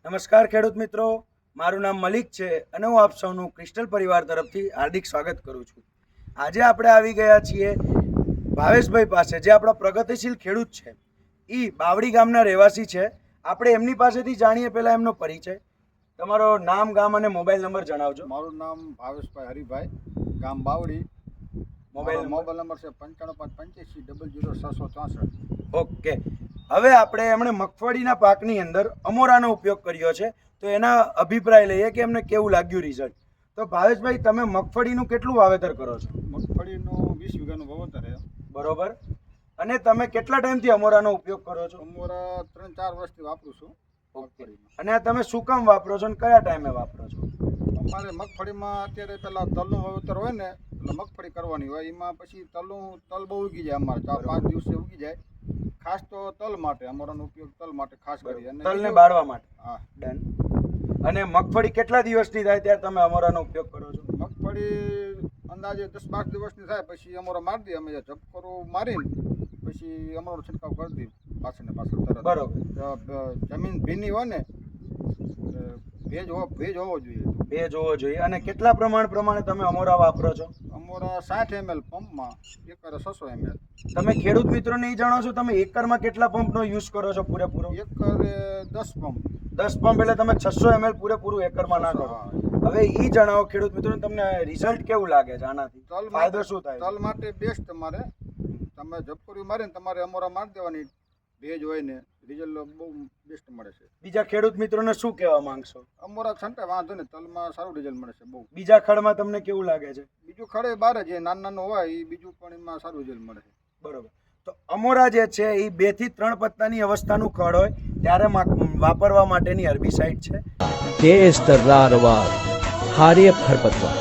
નમસ્કાર ખેડૂત મિત્રો, મારું નામ મલિક છે અને હું આપ સૌનું ક્રિસ્ટલ પરિવાર તરફથી હાર્દિક સ્વાગત કરું છું। આજે આપણે આવી ગયા છીએ ભાવેશભાઈ પાસે, જે આપણા પ્રગતિશીલ ખેડૂત છે। એ બાવડી ગામના રહેવાસી છે। આપણે એમની પાસેથી જાણીએ પહેલાં એમનો પરિચય। તમારો નામ, ગામ અને મોબાઈલ નંબર જણાવજો। મારું નામ ભાવેશભાઈ હરિભાઈ, ગામ બાવડી। મોબાઈલ નંબર છે 9585800664। ઓકે, હવે આપણે એમણે મગફળીના પાકની અંદર અમોરાનો ઉપયોગ કર્યો છે, તો એના અભિપ્રાય લઈએ કે એમને કેવું લાગ્યું રિઝલ્ટ। તો ભાવેશભાઈ, તમે મગફળીનું કેટલું વાવેતર કરો છો? મગફળીનું 20 વીઘાનું વાવેતર છે। બરોબર। અને તમે કેટલા ટાઈમથી અમોરાનો ઉપયોગ કરો છો? અમારા 3-4 વર્ષથી વાપરું છું મગફળીમાં। અને આ તમે શું કામ વાપરો છો અને કયા ટાઈમે વાપરો છો? અમારે મગફળીમાં અત્યારે પેલા તલનું વાવેતર હોય ને, એટલે મગફળી કરવાની હોય, એમાં પછી તલ બહુ ઉગી જાય, અમારે 4-5 દિવસે ઉગી જાય। ખાસ તો તલ માટે અમારાનો ઉપયોગ તલ માટે ખાસ કરી, અને તલને બાળવા માટે। હા, ડન। અને મગફળી કેટલા દિવસની થાય ત્યારે તમે અમોરાનો ઉપયોગ કરો છો? મગફળી અંદાજે 10-12 દિવસની થાય પછી અમોરા મારી દઈએ અમે, ઝપકોરો મારીને પછી અમોરાનો છંટકાવ કરી દઈએ પાછળ ને પાછળ તરત। બરોબર। જમીન ભીની હોય ને, ભેજ હોવો જોઈએ। ભેજ હોવો જોઈએ। અને કેટલા પ્રમાણે તમે અમોરા વાપરો છો? અમોરા 60 ml પંપમાં, એકરે 600 ml। તમે ખેડૂત મિત્રોને એ જણાવશો તમે એકરમાં કેટલા પંપનો યુઝ કરો છો પૂરેપૂરો? એકરે 10 પંપ। 10 પંપ એટલે તમે 600 ml પૂરેપૂરું એકરમાં નાખો। હવે એ જણાવો ખેડૂત મિત્રોને, તમને રિઝલ્ટ કેવું લાગે છે આનાથી? ફાયદો શું થાય? તલ માટે બેસ્ટ। તમારે તમે ઝપકોરી મારીને તમારે અમોરા મારી દેવાની, ભેજ હોય ને, રિઝલ્ટ બહુ બેસ્ટ મળે છે। બીજા ખેડૂત મિત્રોને શું કહેવા માંગશો? અમોરા છંટે વાંધો ને, તલમાં સારું રિઝલ્ટ મળે છે બહુ। બીજા ખડમાં તમને કેવું લાગે છે? બીજું ખડે બારે જે નાનું હોય એ બીજું પણ એમાં સારું રિઝલ્ટ મળે છે। બરોબર। તો અમોરા જે છે એ 2 થી 3 પત્તાની અવસ્થાનું ખડ હોય ત્યારે વાપરવા માટેની હર્બિસાઇડ છે। તેજ તર્રારવાર હાર્ય ખરપતવાર।